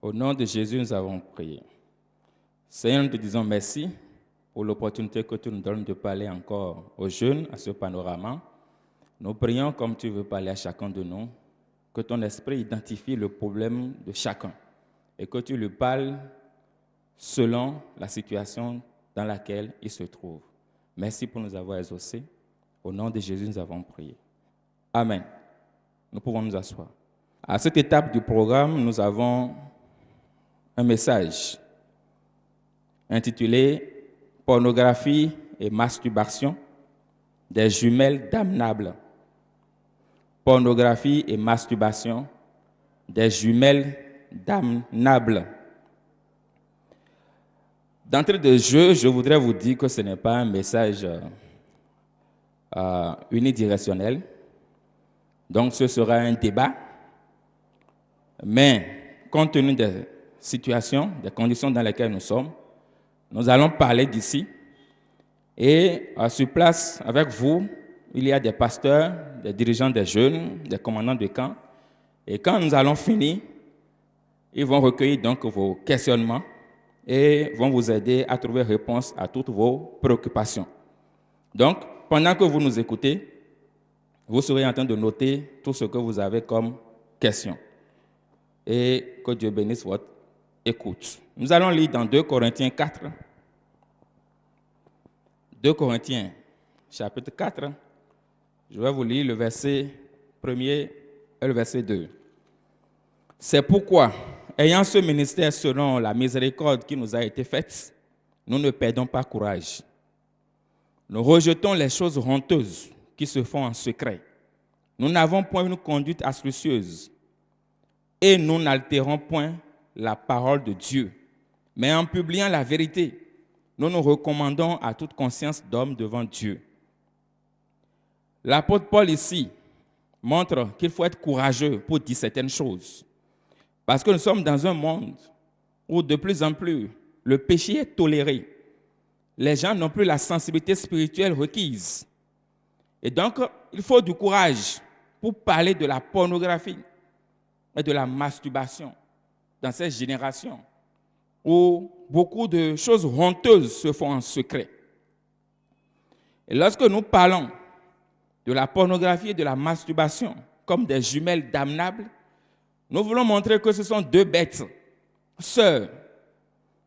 Au nom de Jésus, nous avons prié. Seigneur, nous te disons merci pour l'opportunité que tu nous donnes de parler encore aux jeunes, à ce panorama. Nous prions comme tu veux parler à chacun de nous, que ton esprit identifie le problème de chacun et que tu lui parles selon la situation dans laquelle il se trouve. Merci pour nous avoir exaucés. Au nom de Jésus, nous avons prié. Amen. Nous pouvons nous asseoir. À cette étape du programme, nous avons un message intitulé « Pornographie et masturbation, des jumelles damnables ». Pornographie et masturbation, des jumelles damnables. D'entrée de jeu, je voudrais vous dire que ce n'est pas un message unidirectionnel. Donc, ce sera un débat. Mais, compte tenu des situations, des conditions dans lesquelles nous sommes, nous allons parler d'ici. Et sur place, avec vous, il y a des pasteurs, des dirigeants des jeunes, des commandants de camp. Et quand nous allons finir, ils vont recueillir donc vos questionnements et vont vous aider à trouver réponse à toutes vos préoccupations. Donc, pendant que vous nous écoutez, vous serez en train de noter tout ce que vous avez comme question. Et que Dieu bénisse votre écoute. Nous allons lire dans 2 Corinthiens 4. 2 Corinthiens, chapitre 4. Je vais vous lire le verset 1er et le verset 2. C'est pourquoi, ayant ce ministère selon la miséricorde qui nous a été faite, nous ne perdons pas courage. Nous rejetons les choses honteuses qui se font en secret. Nous n'avons point une conduite astucieuse et nous n'altérons point la parole de Dieu. Mais en publiant la vérité, nous nous recommandons à toute conscience d'homme devant Dieu. L'apôtre Paul ici montre qu'il faut être courageux pour dire certaines choses. Parce que nous sommes dans un monde où de plus en plus le péché est toléré. Les gens n'ont plus la sensibilité spirituelle requise. Et donc, il faut du courage pour parler de la pornographie et de la masturbation dans cette génération où beaucoup de choses honteuses se font en secret. Et lorsque nous parlons de la pornographie et de la masturbation comme des jumelles damnables, nous voulons montrer que ce sont deux bêtes sœurs.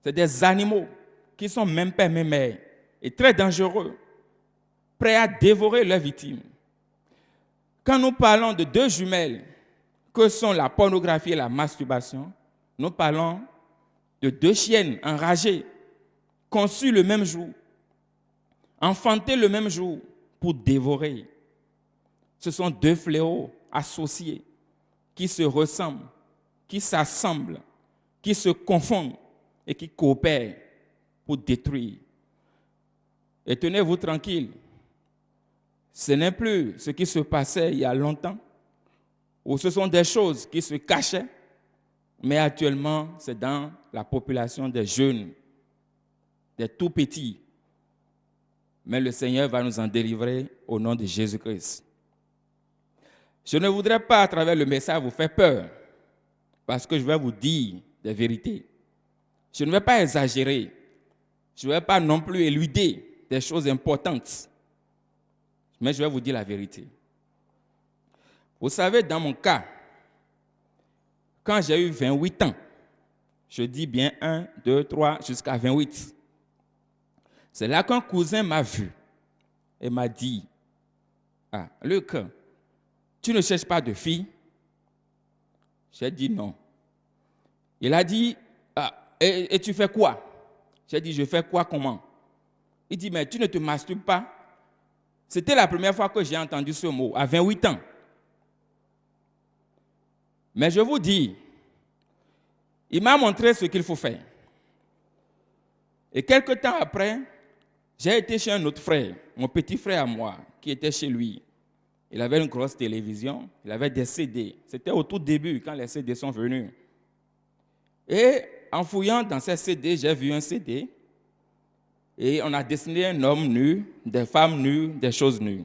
C'est des animaux qui sont même pères, même mères et très dangereux, prêts à dévorer leurs victimes. Quand nous parlons de deux jumelles que sont la pornographie et la masturbation, nous parlons de deux chiennes enragées, conçues le même jour, enfantées le même jour pour dévorer. Ce sont deux fléaux associés qui se ressemblent, qui s'assemblent, qui se confondent et qui coopèrent pour détruire. Et tenez-vous tranquille, ce n'est plus ce qui se passait il y a longtemps, où ce sont des choses qui se cachaient, mais actuellement, c'est dans la population des jeunes, des tout-petits. Mais le Seigneur va nous en délivrer au nom de Jésus-Christ. Je ne voudrais pas, à travers le message, vous faire peur, parce que je vais vous dire des vérités. Je ne vais pas exagérer. Je ne vais pas non plus éluder des choses importantes. Mais je vais vous dire la vérité. Vous savez, dans mon cas, quand j'ai eu 28 ans, je dis bien 1, 2, 3, jusqu'à 28, c'est là qu'un cousin m'a vu et m'a dit, « Ah, Luc, tu ne cherches pas de fille ?» J'ai dit non. Il a dit, ah, et tu fais quoi? J'ai dit, je fais quoi, comment? Il dit, mais tu ne te masturbes pas? C'était la première fois que j'ai entendu ce mot, à 28 ans. Mais je vous dis, il m'a montré ce qu'il faut faire. Et quelque temps après, j'ai été chez un autre frère, mon petit frère à moi, qui était chez lui. Il avait une grosse télévision, il avait des CD. C'était au tout début, quand les CD sont venus. Et en fouillant dans ces CD, j'ai vu un CD. Et on a dessiné un homme nu, des femmes nues, des choses nues.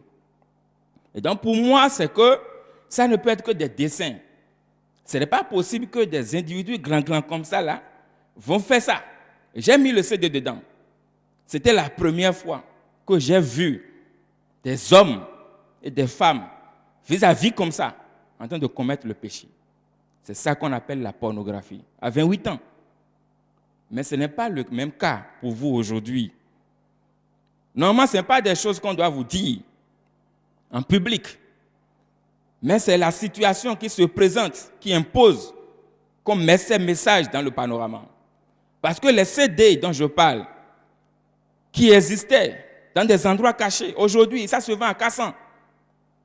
Et donc pour moi, c'est que ça ne peut être que des dessins. Ce n'est pas possible que des individus grands comme ça, là, vont faire ça. J'ai mis le CD dedans. C'était la première fois que j'ai vu des hommes et des femmes vis-à-vis comme ça, en train de commettre le péché. C'est ça qu'on appelle la pornographie. À 28 ans. Mais ce n'est pas le même cas pour vous aujourd'hui. Normalement, ce n'est pas des choses qu'on doit vous dire en public. Mais c'est la situation qui se présente, qui impose qu'on met ces messages dans le panorama. Parce que les CD dont je parle, qui existaient dans des endroits cachés, aujourd'hui, ça se vend à 400.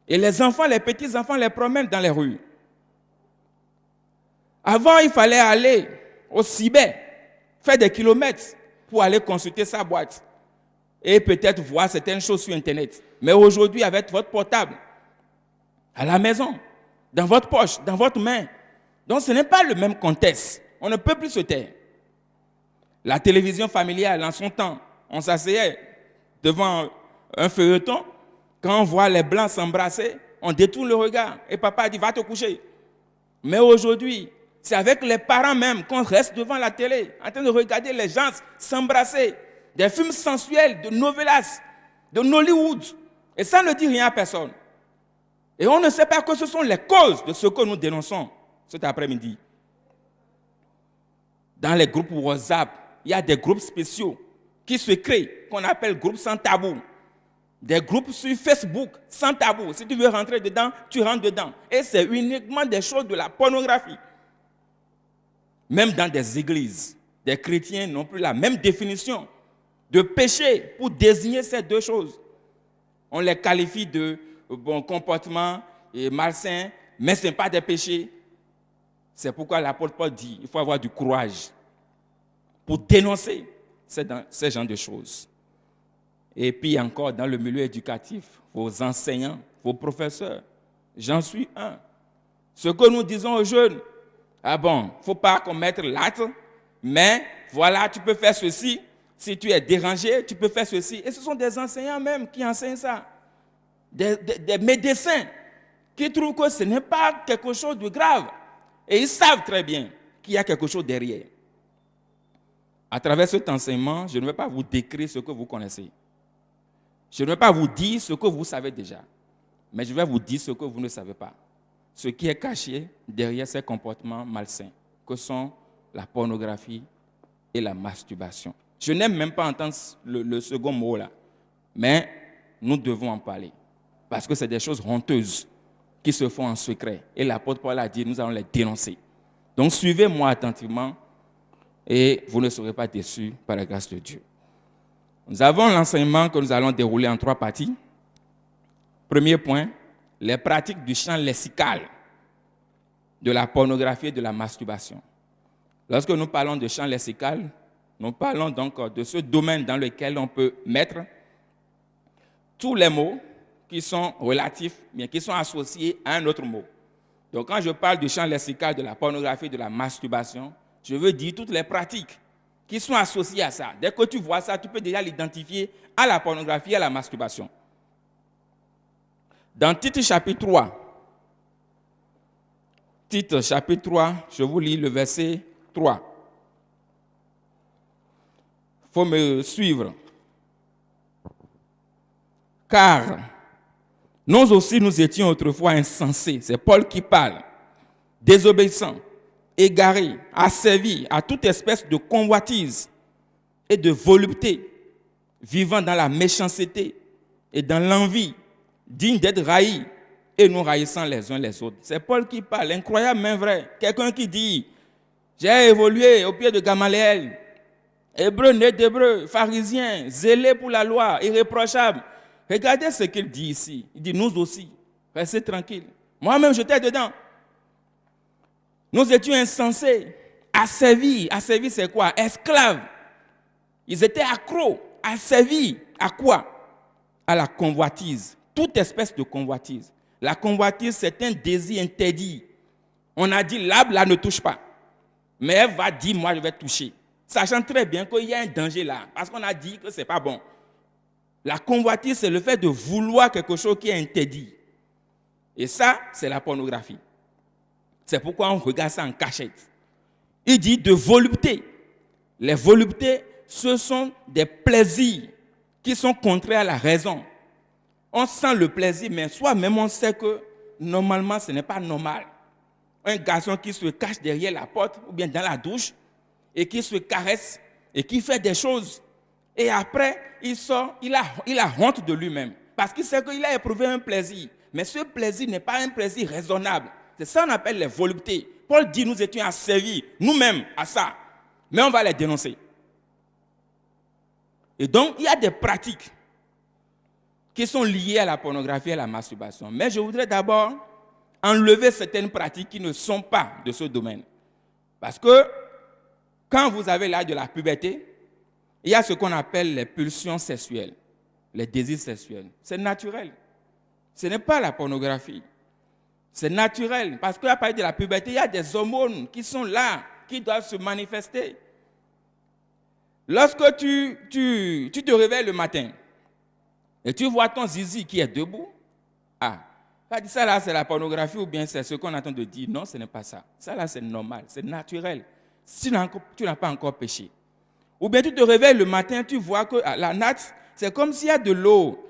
Et les enfants, les petits-enfants les promènent dans les rues. Avant, il fallait aller au cyber, faire des kilomètres pour aller consulter sa boîte et peut-être voir certaines choses sur Internet. Mais aujourd'hui, avec votre portable, à la maison, dans votre poche, dans votre main. Donc, ce n'est pas le même contexte. On ne peut plus se taire. La télévision familiale, en son temps, on s'asseyait devant un feuilleton. Quand on voit les blancs s'embrasser, on détourne le regard. Et papa dit, va te coucher. Mais aujourd'hui, c'est avec les parents même qu'on reste devant la télé, en train de regarder les gens s'embrasser. Des films sensuels, de novelas, de Nollywood. Et ça ne dit rien à personne. Et on ne sait pas que ce sont les causes de ce que nous dénonçons cet après-midi. Dans les groupes WhatsApp, il y a des groupes spéciaux qui se créent, qu'on appelle groupes sans tabou. Des groupes sur Facebook sans tabou. Si tu veux rentrer dedans, tu rentres dedans. Et c'est uniquement des choses de la pornographie. Même dans des églises, des chrétiens n'ont plus la même définition de péché pour désigner ces deux choses. On les qualifie de bon comportement et malsain, mais ce n'est pas des péchés. C'est pourquoi l'apôtre Paul dit qu'il faut avoir du courage pour dénoncer ces genres de choses. Et puis encore, dans le milieu éducatif, vos enseignants, vos professeurs, j'en suis un. Ce que nous disons aux jeunes, ah bon, il ne faut pas commettre l'acte, mais voilà, tu peux faire ceci. Si tu es dérangé, tu peux faire ceci. Et ce sont des enseignants même qui enseignent ça. Des médecins qui trouvent que ce n'est pas quelque chose de grave. Et ils savent très bien qu'il y a quelque chose derrière. À travers cet enseignement, je ne vais pas vous décrire ce que vous connaissez. Je ne vais pas vous dire ce que vous savez déjà. Mais je vais vous dire ce que vous ne savez pas. Ce qui est caché derrière ces comportements malsains, que sont la pornographie et la masturbation. Je n'aime même pas entendre le second mot là. Mais nous devons en parler. Parce que c'est des choses honteuses qui se font en secret. Et l'apôtre Paul a dit, nous allons les dénoncer. Donc suivez-moi attentivement et vous ne serez pas déçus par la grâce de Dieu. Nous avons l'enseignement que nous allons dérouler en 3 parties. Premier point, les pratiques du champ lexical de la pornographie et de la masturbation. Lorsque nous parlons de champ lexical, nous parlons donc de ce domaine dans lequel on peut mettre tous les mots qui sont relatifs, mais qui sont associés à un autre mot. Donc quand je parle du champ lexical de la pornographie et de la masturbation, je veux dire toutes les pratiques qui sont associées à ça. Dès que tu vois ça, tu peux déjà l'identifier à la pornographie et à la masturbation. Dans Tite chapitre 3, Tite chapitre 3, je vous lis le verset 3. Il faut me suivre. Car nous aussi nous étions autrefois insensés, c'est Paul qui parle, désobéissants, égarés, asservis à toute espèce de convoitise et de volupté, vivant dans la méchanceté et dans l'envie, dignes d'être raillis et nous raillissant les uns les autres. C'est Paul qui parle, incroyable mais vrai. Quelqu'un qui dit, j'ai évolué au pied de Gamaliel, hébreu né d'hébreu, pharisien, zélé pour la loi, irréprochable. Regardez ce qu'il dit ici. Il dit, nous aussi, restez tranquilles. Moi-même, j'étais dedans. Nous étions insensés, asservis. Asservis, c'est quoi? Esclaves. Ils étaient accros, asservis. À quoi? À la convoitise. Toute espèce de convoitise. La convoitise, c'est un désir interdit. On a dit, l'arbre là ne touche pas. Mais elle va dire, moi, je vais toucher. Sachant très bien qu'il y a un danger là. Parce qu'on a dit que ce n'est pas bon. La convoitise, c'est le fait de vouloir quelque chose qui est interdit. Et ça, c'est la pornographie. C'est pourquoi on regarde ça en cachette. Il dit de volupté. Les voluptés, ce sont des plaisirs qui sont contraires à la raison. On sent le plaisir, mais soi-même on sait que normalement ce n'est pas normal. Un garçon qui se cache derrière la porte ou bien dans la douche et qui se caresse et qui fait des choses. Et après, il sort, il a honte de lui-même. Parce qu'il sait qu'il a éprouvé un plaisir. Mais ce plaisir n'est pas un plaisir raisonnable. C'est ça qu'on appelle les voluptés. Paul dit nous étions asservis nous-mêmes à ça. Mais on va les dénoncer. Et donc, il y a des pratiques qui sont liées à la pornographie et à la masturbation. Mais je voudrais d'abord enlever certaines pratiques qui ne sont pas de ce domaine. Parce que quand vous avez l'âge de la puberté, il y a ce qu'on appelle les pulsions sexuelles, les désirs sexuels. C'est naturel. Ce n'est pas la pornographie. C'est naturel. Parce qu'à partir de la puberté, il y a des hormones qui sont là, qui doivent se manifester. Lorsque tu te réveilles le matin et tu vois ton zizi qui est debout, ça là c'est la pornographie ou bien c'est ce qu'on attend de dire. Non, ce n'est pas ça. Ça là c'est normal, c'est naturel. Si tu n'as pas encore péché. Ou bien tu te réveilles le matin, tu vois que la natte, c'est comme s'il y a de l'eau.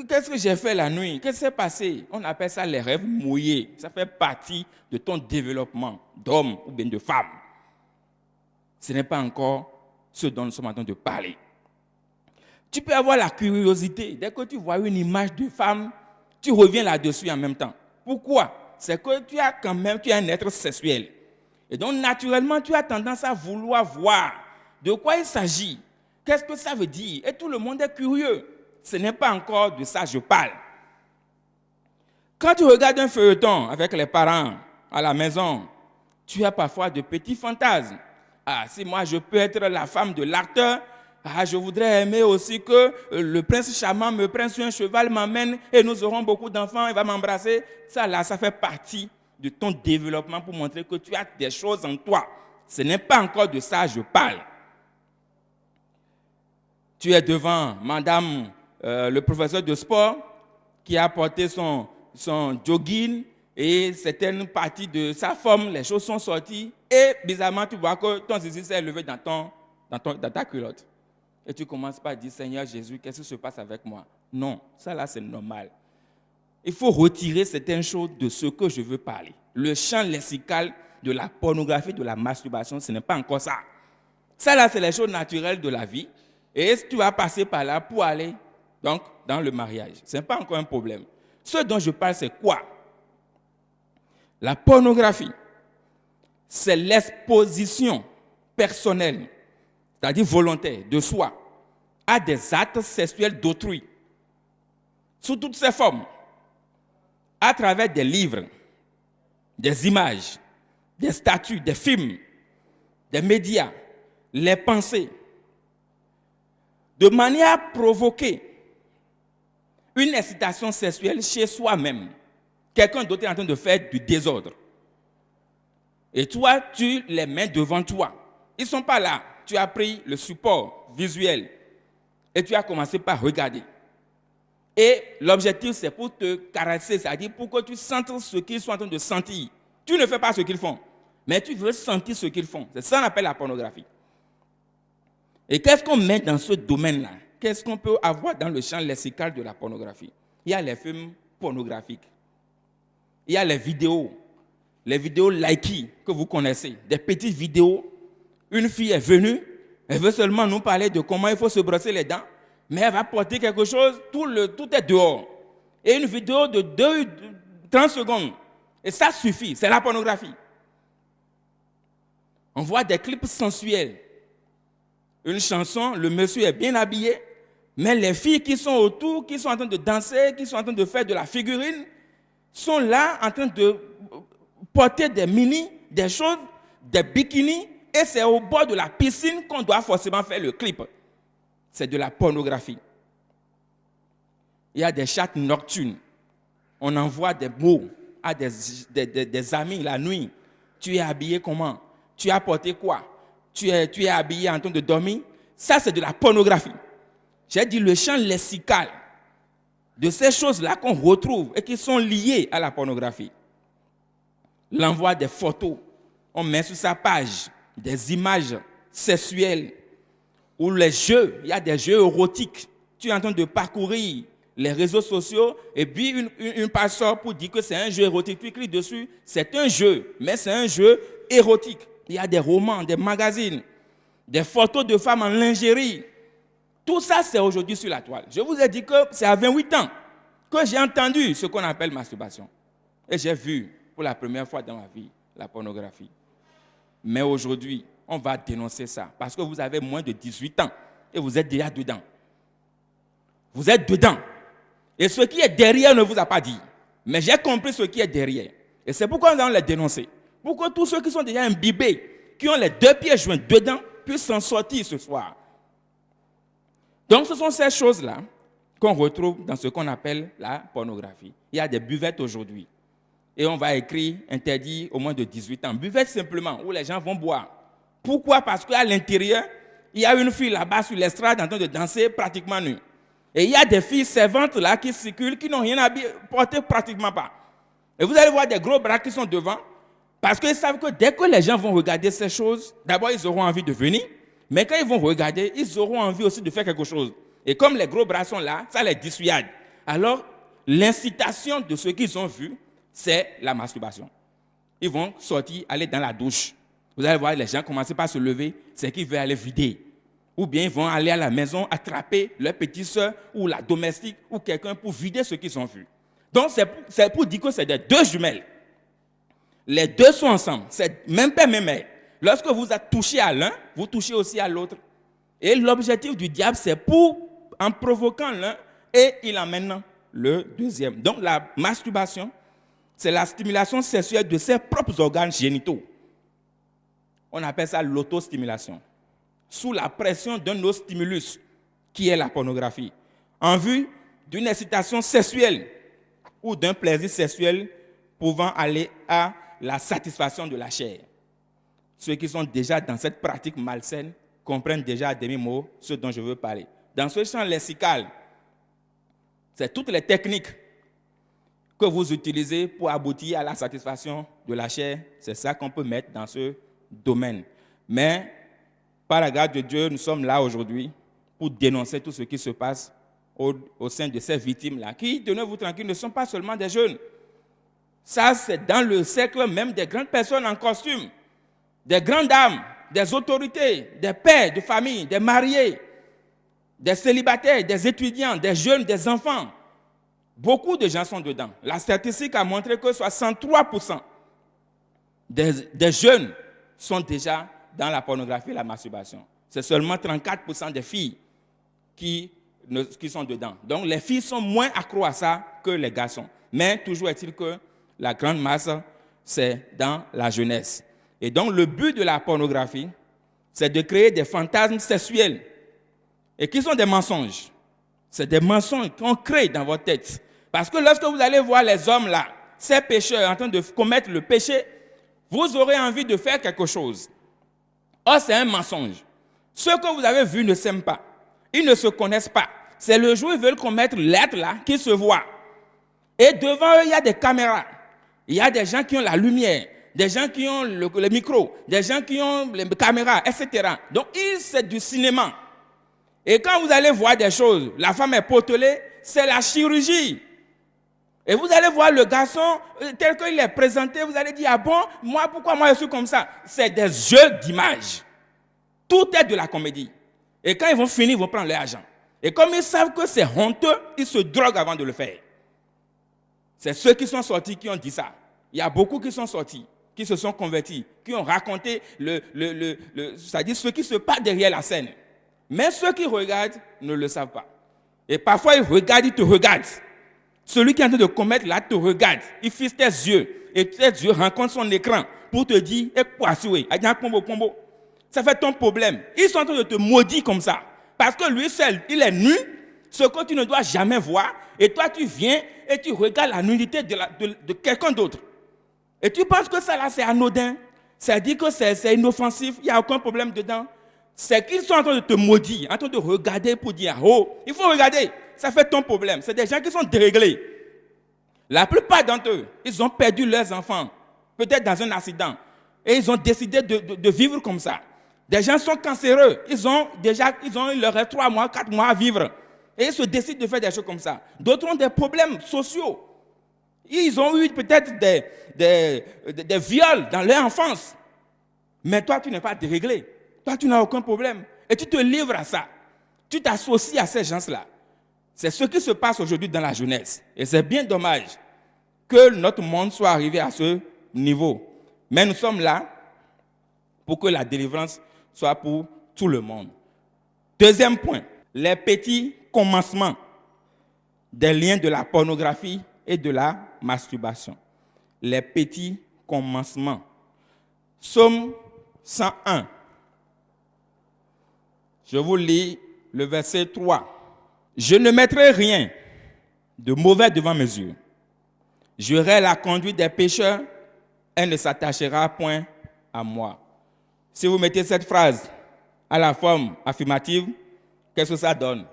Qu'est-ce que j'ai fait la nuit? Qu'est-ce qui s'est passé? On appelle ça les rêves mouillés. Ça fait partie de ton développement d'homme ou bien de femme. Ce n'est pas encore ce dont nous sommes en train de parler. Tu peux avoir la curiosité. Dès que tu vois une image de femme, tu reviens là-dessus en même temps. Pourquoi? C'est que tu es un être sexuel. Et donc, naturellement, tu as tendance à vouloir voir de quoi il s'agit. Qu'est-ce que ça veut dire? Et tout le monde est curieux. Ce n'est pas encore de ça que je parle. Quand tu regardes un feuilleton avec les parents à la maison, tu as parfois de petits fantasmes. Si moi je peux être la femme de l'acteur, je voudrais aimer aussi que le prince charmant me prenne sur un cheval, m'amène et nous aurons beaucoup d'enfants, il va m'embrasser. Ça là, ça fait partie de ton développement pour montrer que tu as des choses en toi. Ce n'est pas encore de ça que je parle. Tu es devant madame, le professeur de sport, qui a porté son jogging et certaines parties de sa forme, les choses sont sorties et bizarrement tu vois que ton zizi s'est levé dans ta culotte. Et tu commences par dire, Seigneur Jésus, qu'est-ce qui se passe avec moi? Non, ça là c'est normal. Il faut retirer certaines choses de ce que je veux parler. Le champ lexical de la pornographie, de la masturbation, ce n'est pas encore ça. Ça là c'est les choses naturelles de la vie. Et tu vas passer par là pour aller donc, dans le mariage. Ce n'est pas encore un problème. Ce dont je parle, c'est quoi? La pornographie, c'est l'exposition personnelle, c'est-à-dire volontaire, de soi, à des actes sexuels d'autrui, sous toutes ses formes, à travers des livres, des images, des statues, des films, des médias, les pensées, de manière à provoquer une excitation sexuelle chez soi-même. Quelqu'un d'autre est en train de faire du désordre. Et toi, tu les mets devant toi. Ils ne sont pas là. Tu as pris le support visuel et tu as commencé par regarder. Et l'objectif, c'est pour te caresser, c'est-à-dire pour que tu sentes ce qu'ils sont en train de sentir. Tu ne fais pas ce qu'ils font, mais tu veux sentir ce qu'ils font. C'est ça qu'on appelle la pornographie. Et qu'est-ce qu'on met dans ce domaine-là? Qu'est-ce qu'on peut avoir dans le champ lexical de la pornographie? Il y a les films pornographiques. Il y a les vidéos likey que vous connaissez, des petites vidéos. Une fille est venue, elle veut seulement nous parler de comment il faut se brosser les dents, mais elle va porter quelque chose, tout est dehors. Et une vidéo de 30 secondes. Et ça suffit, c'est la pornographie. On voit des clips sensuels. Une chanson, le monsieur est bien habillé, mais les filles qui sont autour, qui sont en train de danser, qui sont en train de faire de la figurine, sont là en train de porter des mini, des choses, des bikinis, et c'est au bord de la piscine qu'on doit forcément faire le clip. C'est de la pornographie. Il y a des chats nocturnes. On envoie des mots à des amis la nuit. Tu es habillé comment? Tu as porté quoi? Tu es habillé en train de dormir. Ça, c'est de la pornographie. J'ai dit le champ lexical de ces choses-là qu'on retrouve et qui sont liées à la pornographie. l'envoi des photos. On met sur sa page des images sexuelles ou les jeux. Il y a des jeux érotiques. Tu es en train de parcourir les réseaux sociaux et puis une page sort pour dire que c'est un jeu érotique. Tu cliques dessus, c'est un jeu, mais c'est un jeu érotique. Il y a des romans, des magazines, des photos de femmes en lingerie. Tout ça, c'est aujourd'hui sur la toile. Je vous ai dit que c'est à 28 ans que j'ai entendu ce qu'on appelle masturbation. Et j'ai vu pour la première fois dans ma vie la pornographie. Mais aujourd'hui, on va dénoncer ça parce que vous avez moins de 18 ans et vous êtes déjà dedans. Vous êtes dedans. Et ce qui est derrière ne vous a pas dit. Mais j'ai compris ce qui est derrière. Et c'est pourquoi nous allons les dénoncer. Pour que tous ceux qui sont déjà imbibés, qui ont les deux pieds joints dedans, puissent s'en sortir ce soir. Donc ce sont ces choses-là qu'on retrouve dans ce qu'on appelle la pornographie. Il y a des buvettes aujourd'hui. Et on va écrire interdit au moins de 18 ans. Buvette simplement, où les gens vont boire. Pourquoi? Parce qu'à l'intérieur, il y a une fille là-bas sur l'estrade en train de danser pratiquement nue. Et il y a des filles servantes là qui circulent, qui n'ont rien à porter pratiquement pas. Et vous allez voir des gros bras qui sont devant, parce qu'ils savent que dès que les gens vont regarder ces choses, d'abord ils auront envie de venir, mais quand ils vont regarder, ils auront envie aussi de faire quelque chose. Et comme les gros bras sont là, ça les dissuade. Alors, l'incitation de ce qu'ils ont vu, c'est la masturbation. Ils vont sortir, aller dans la douche. Vous allez voir les gens commencer par se lever, c'est qu'ils veulent aller vider. Ou bien ils vont aller à la maison attraper leur petite soeur ou la domestique ou quelqu'un pour vider ce qu'ils ont vu. Donc c'est pour dire que c'est des deux jumelles. Les deux sont ensemble, c'est même père, même mère. Lorsque vous êtes touché à l'un, vous touchez aussi à l'autre. Et l'objectif du diable, c'est en provoquant l'un et il emmène le deuxième. Donc la masturbation, c'est la stimulation sexuelle de ses propres organes génitaux. On appelle ça l'autostimulation. Sous la pression d'un autre stimulus, qui est la pornographie, en vue d'une excitation sexuelle ou d'un plaisir sexuel pouvant aller à la satisfaction de la chair. Ceux qui sont déjà dans cette pratique malsaine comprennent déjà à demi-mot ce dont je veux parler. Dans ce champ lexical, c'est toutes les techniques que vous utilisez pour aboutir à la satisfaction de la chair, c'est ça qu'on peut mettre dans ce domaine. Mais par la grâce de Dieu, nous sommes là aujourd'hui pour dénoncer tout ce qui se passe au sein de ces victimes-là, qui, tenez-vous tranquille, ne sont pas seulement des jeunes. Ça, c'est dans le cercle même des grandes personnes en costume, des grandes dames, des autorités, des pères de famille, des mariés, des célibataires, des étudiants, des jeunes, des enfants. Beaucoup de gens sont dedans. La statistique a montré que 63% des jeunes sont déjà dans la pornographie et la masturbation. C'est seulement 34% des filles qui sont dedans. Donc les filles sont moins accros à ça que les garçons. Mais toujours est-il que la grande masse, c'est dans la jeunesse. Et donc le but de la pornographie, c'est de créer des fantasmes sexuels. Et qui sont des mensonges. C'est des mensonges qu'on crée dans votre tête. Parce que lorsque vous allez voir les hommes là, ces pécheurs en train de commettre le péché, vous aurez envie de faire quelque chose. Or, c'est un mensonge. Ceux que vous avez vus ne s'aiment pas. Ils ne se connaissent pas. C'est le jour où ils veulent commettre l'acte là qu'ils se voient. Et devant eux, il y a des caméras. Il y a des gens qui ont la lumière, des gens qui ont le micro, des gens qui ont les caméras, etc. Donc, c'est du cinéma. Et quand vous allez voir des choses, la femme est potelée, c'est la chirurgie. Et vous allez voir le garçon tel qu'il est présenté, vous allez dire, ah bon, pourquoi moi je suis comme ça? C'est des jeux d'images. Tout est de la comédie. Et quand ils vont finir, ils vont prendre leur argent. Et comme ils savent que c'est honteux, ils se droguent avant de le faire. C'est ceux qui sont sortis qui ont dit ça. Il y a beaucoup qui sont sortis, qui se sont convertis, qui ont raconté c'est-à-dire ce qui se passe derrière la scène. Mais ceux qui regardent ne le savent pas. Et parfois, ils regardent, ils te regardent. Celui qui est en train de commettre là te regarde, il fixe tes yeux, et tes yeux rencontrent son écran pour te dire, ça fait ton problème. Ils sont en train de te maudire comme ça, parce que lui seul, il est nu, ce que tu ne dois jamais voir, et toi tu viens et tu regardes la nudité de quelqu'un d'autre. Et tu penses que ça là c'est anodin, ça dit que c'est inoffensif, il n'y a aucun problème dedans. C'est qu'ils sont en train de te maudire, en train de regarder pour dire, oh, il faut regarder. Ça fait ton problème. C'est des gens qui sont déréglés. La plupart d'entre eux, ils ont perdu leurs enfants peut-être dans un accident, et ils ont décidé de vivre comme ça. Des gens sont cancéreux, ils ont il leur reste 3 mois, 4 mois à vivre, et ils se décident de faire des choses comme ça. D'autres ont des problèmes sociaux. Ils ont eu peut-être des viols dans leur enfance. Mais toi, tu n'es pas déréglé. Toi, tu n'as aucun problème. Et tu te livres à ça. Tu t'associes à ces gens-là. C'est ce qui se passe aujourd'hui dans la jeunesse. Et c'est bien dommage que notre monde soit arrivé à ce niveau. Mais nous sommes là pour que la délivrance soit pour tout le monde. Deuxième point, les petits commencements des liens de la pornographie et de la masturbation. Les petits commencements. Psaume 101. Je vous lis le verset 3. Je ne mettrai rien de mauvais devant mes yeux. J'aurai la conduite des pécheurs, elle ne s'attachera point à moi. Si vous mettez cette phrase à la forme affirmative, qu'est-ce que ça donne?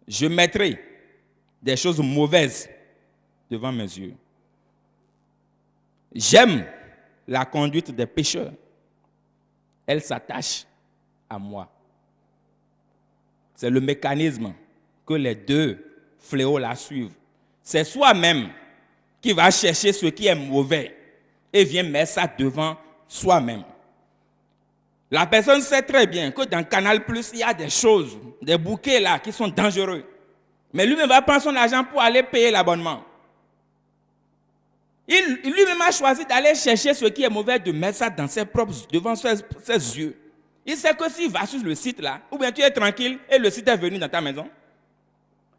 Je mettrai des choses mauvaises devant mes yeux. J'aime la conduite des pécheurs. Elle s'attache à moi. C'est le mécanisme que les deux fléaux la suivent. C'est soi-même qui va chercher ce qui est mauvais et vient mettre ça devant soi-même. La personne sait très bien que dans Canal+, il y a des choses, des bouquets là qui sont dangereux. Mais lui-même va prendre son argent pour aller payer l'abonnement. Il lui-même a choisi d'aller chercher ce qui est mauvais, de mettre ça dans ses propres, devant ses yeux. Il sait que s'il va sur le site là, ou bien tu es tranquille et le site est venu dans ta maison.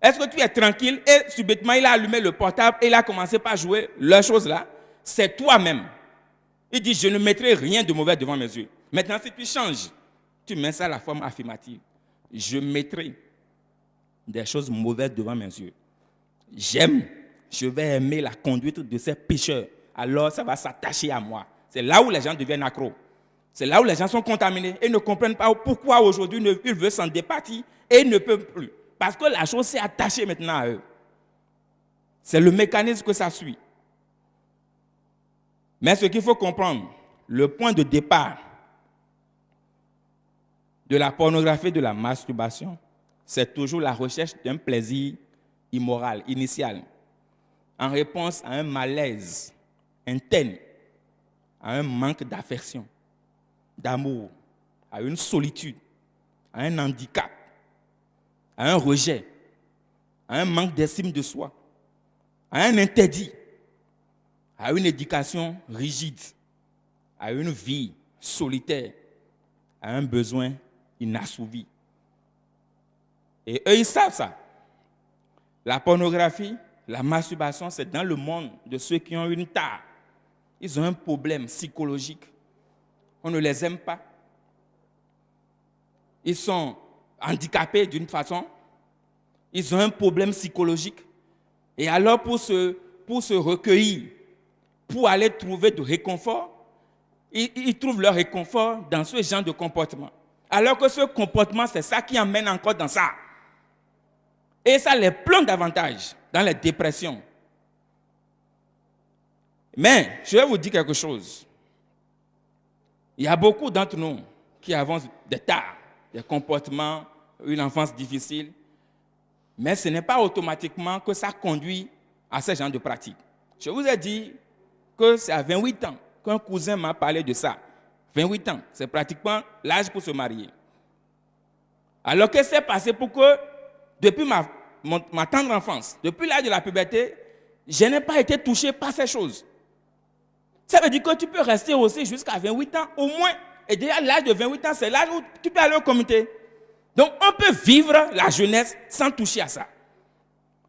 Est-ce que tu es tranquille et subitement il a allumé le portable et il a commencé par jouer leurs choses là? C'est toi-même. Il dit, je ne mettrai rien de mauvais devant mes yeux. Maintenant, si tu changes, tu mets ça à la forme affirmative. Je mettrai des choses mauvaises devant mes yeux. Je vais aimer la conduite de ces pécheurs. Alors, ça va s'attacher à moi. C'est là où les gens deviennent accros. C'est là où les gens sont contaminés et ne comprennent pas pourquoi aujourd'hui ils veulent s'en départir et ils ne peuvent plus. Parce que la chose s'est attachée maintenant à eux. C'est le mécanisme que ça suit. Mais ce qu'il faut comprendre, le point de départ de la pornographie et de la masturbation, c'est toujours la recherche d'un plaisir immoral, initial, en réponse à un malaise interne, à un manque d'affection, d'amour, à une solitude, à un handicap, à un rejet, à un manque d'estime de soi, à un interdit, à une éducation rigide, à une vie solitaire, à un besoin inassouvi. Et eux, ils savent ça. La pornographie, la masturbation, c'est dans le monde de ceux qui ont une tare. Ils ont un problème psychologique. On ne les aime pas. Ils sont handicapés d'une façon. Ils ont un problème psychologique. Et alors, pour se recueillir, pour aller trouver du réconfort, ils trouvent leur réconfort dans ce genre de comportement. Alors que ce comportement, c'est ça qui emmène encore dans ça. Et ça les plonge davantage dans les dépressions. Mais, je vais vous dire quelque chose. Il y a beaucoup d'entre nous qui avons des tares, des comportements, une enfance difficile. Mais ce n'est pas automatiquement que ça conduit à ce genre de pratique. Je vous ai dit que c'est à 28 ans qu'un cousin m'a parlé de ça. 28 ans, c'est pratiquement l'âge pour se marier. Alors qu'est-ce qui s'est passé pour que, depuis ma tendre enfance, depuis l'âge de la puberté, je n'ai pas été touché par ces choses. Ça veut dire que tu peux rester aussi jusqu'à 28 ans au moins. Et déjà, à l'âge de 28 ans, c'est l'âge où tu peux aller au comité. Donc, on peut vivre la jeunesse sans toucher à ça.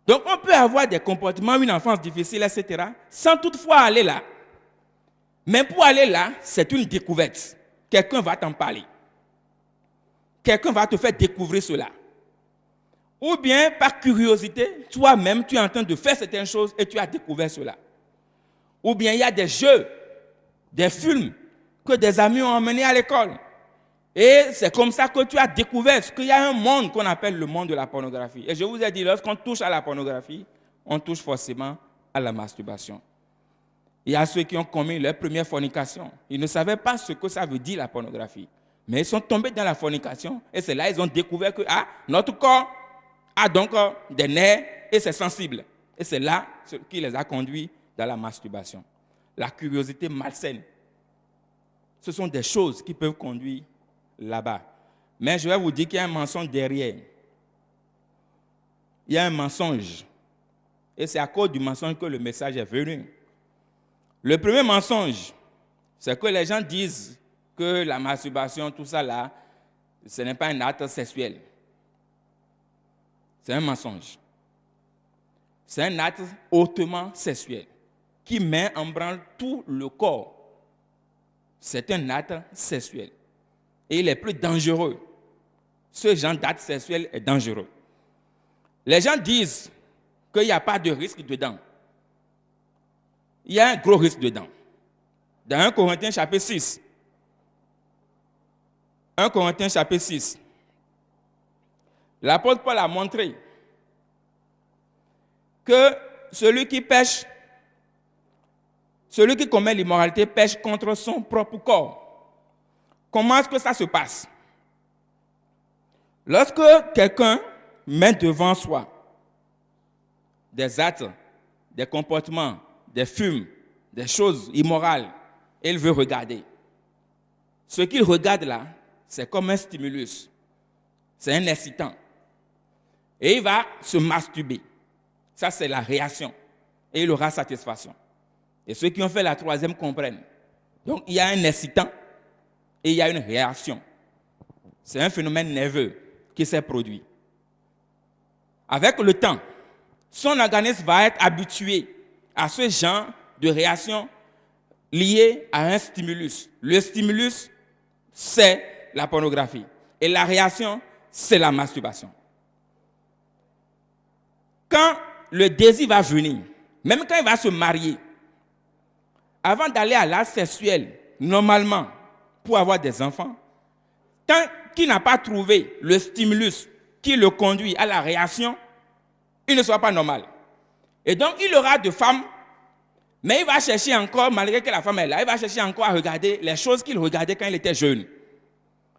Donc, on peut avoir des comportements, une enfance difficile, etc., sans toutefois aller là. Mais pour aller là, c'est une découverte. Quelqu'un va t'en parler. Quelqu'un va te faire découvrir cela. Ou bien, par curiosité, toi-même, tu es en train de faire certaines choses et tu as découvert cela. Ou bien, il y a des jeux, des films que des amis ont emmenés à l'école. Et c'est comme ça que tu as découvert qu'il y a un monde qu'on appelle le monde de la pornographie. Et je vous ai dit, lorsqu'on touche à la pornographie, on touche forcément à la masturbation. Il y a ceux qui ont commis leur première fornication. Ils ne savaient pas ce que ça veut dire la pornographie. Mais ils sont tombés dans la fornication et c'est là qu'ils ont découvert que notre corps a donc des nerfs et c'est sensible. Et c'est là ce qui les a conduits dans la masturbation. La curiosité malsaine. Ce sont des choses qui peuvent conduire là-bas. Mais je vais vous dire qu'il y a un mensonge derrière. Il y a un mensonge. Et c'est à cause du mensonge que le message est venu. Le premier mensonge, c'est que les gens disent que la masturbation, tout ça là, ce n'est pas un acte sexuel. C'est un mensonge. C'est un acte hautement sexuel qui met en branle tout le corps. C'est un acte sexuel. Et il est plus dangereux. Ce genre d'acte sexuel est dangereux. Les gens disent qu'il n'y a pas de risque dedans. Il y a un gros risque dedans. Dans 1 Corinthiens chapitre 6, 1 Corinthiens chapitre 6, l'apôtre Paul a montré que celui qui pêche, celui qui commet l'immoralité pêche contre son propre corps. Comment est-ce que ça se passe? Lorsque quelqu'un met devant soi des actes, des comportements, des films, des choses immorales, et il veut regarder. Ce qu'il regarde là, c'est comme un stimulus. C'est un excitant. Et il va se masturber. Ça, c'est la réaction. Et il aura satisfaction. Et ceux qui ont fait la troisième comprennent. Donc, il y a un excitant et il y a une réaction. C'est un phénomène nerveux qui s'est produit. Avec le temps, son organisme va être habitué à ce genre de réaction liée à un stimulus. Le stimulus, c'est la pornographie. Et la réaction, c'est la masturbation. Quand le désir va venir, même quand il va se marier, avant d'aller à l'acte sexuel, normalement, pour avoir des enfants, tant qu'il n'a pas trouvé le stimulus qui le conduit à la réaction, il ne sera pas normal. Et donc, il aura de femmes, mais il va chercher encore, malgré que la femme est là, il va chercher encore à regarder les choses qu'il regardait quand il était jeune.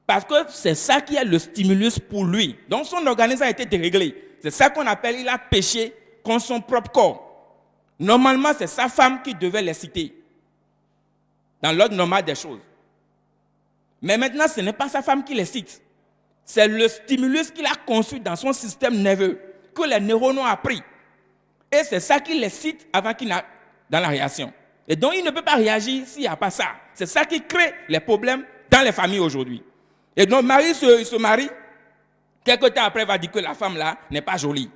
Parce que c'est ça qui est le stimulus pour lui. Donc, son organisme a été déréglé. C'est ça qu'on appelle, il a péché contre son propre corps. Normalement, c'est sa femme qui devait l'exciter, dans l'ordre normal des choses. Mais maintenant, ce n'est pas sa femme qui l'excite. C'est le stimulus qu'il a conçu dans son système nerveux, que les neurones ont appris. Et c'est ça qui l'excite avant qu'il n'a dans la réaction. Et donc, il ne peut pas réagir s'il n'y a pas ça. C'est ça qui crée les problèmes dans les familles aujourd'hui. Et donc, il se marie. Quelque temps après, il va dire que la femme là n'est pas jolie.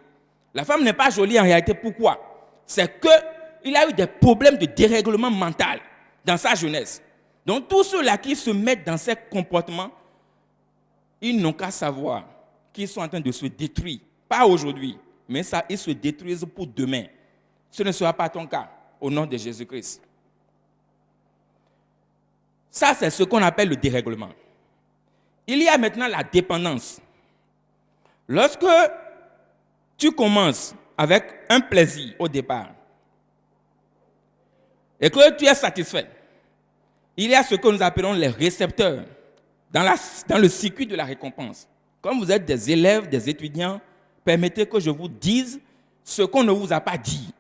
La femme n'est pas jolie en réalité. Pourquoi? C'est qu'il a eu des problèmes de dérèglement mental dans sa jeunesse. Donc, tous ceux-là qui se mettent dans ces comportements, ils n'ont qu'à savoir qu'ils sont en train de se détruire. Pas aujourd'hui, mais ça, ils se détruisent pour demain. Ce ne sera pas ton cas, au nom de Jésus-Christ. Ça, c'est ce qu'on appelle le dérèglement. Il y a maintenant la dépendance. Lorsque tu commences avec un plaisir au départ et que tu es satisfait, il y a ce que nous appelons les récepteurs dans le circuit de la récompense. Comme vous êtes des élèves, des étudiants, permettez que je vous dise ce qu'on ne vous a pas dit.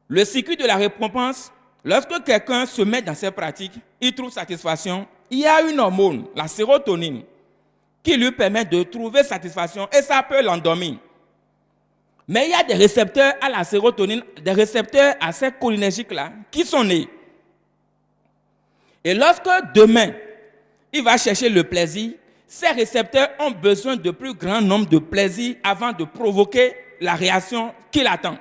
Le circuit de la récompense, lorsque quelqu'un se met dans ses pratiques, il trouve satisfaction, il y a une hormone, la sérotonine, qui lui permet de trouver satisfaction et ça peut l'endormir. Mais il y a des récepteurs à la sérotonine, des récepteurs à ces cholinergiques-là qui sont nés. Et lorsque demain, il va chercher le plaisir, ces récepteurs ont besoin de plus grand nombre de plaisirs avant de provoquer la réaction qu'il attend.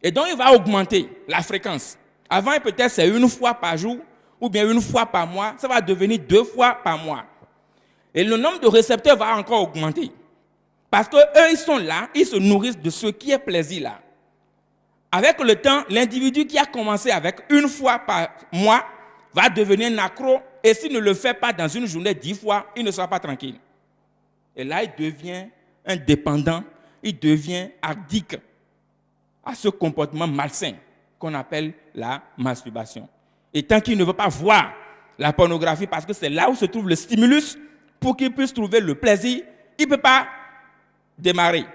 Et donc, il va augmenter la fréquence. Avant, peut-être c'est une fois par jour ou bien une fois par mois. Ça va devenir 2 fois par mois. Et le nombre de récepteurs va encore augmenter. Parce qu'eux, ils sont là, ils se nourrissent de ce qui est plaisir là. Avec le temps, l'individu qui a commencé avec une fois par mois va devenir un accro. Et s'il ne le fait pas dans une journée 10 fois, il ne sera pas tranquille. Et là, il devient indépendant, il devient addict à ce comportement malsain. qu'on appelle la masturbation. Et tant qu'il ne veut pas voir la pornographie, parce que c'est là où se trouve le stimulus pour qu'il puisse trouver le plaisir, il ne peut pas démarrer.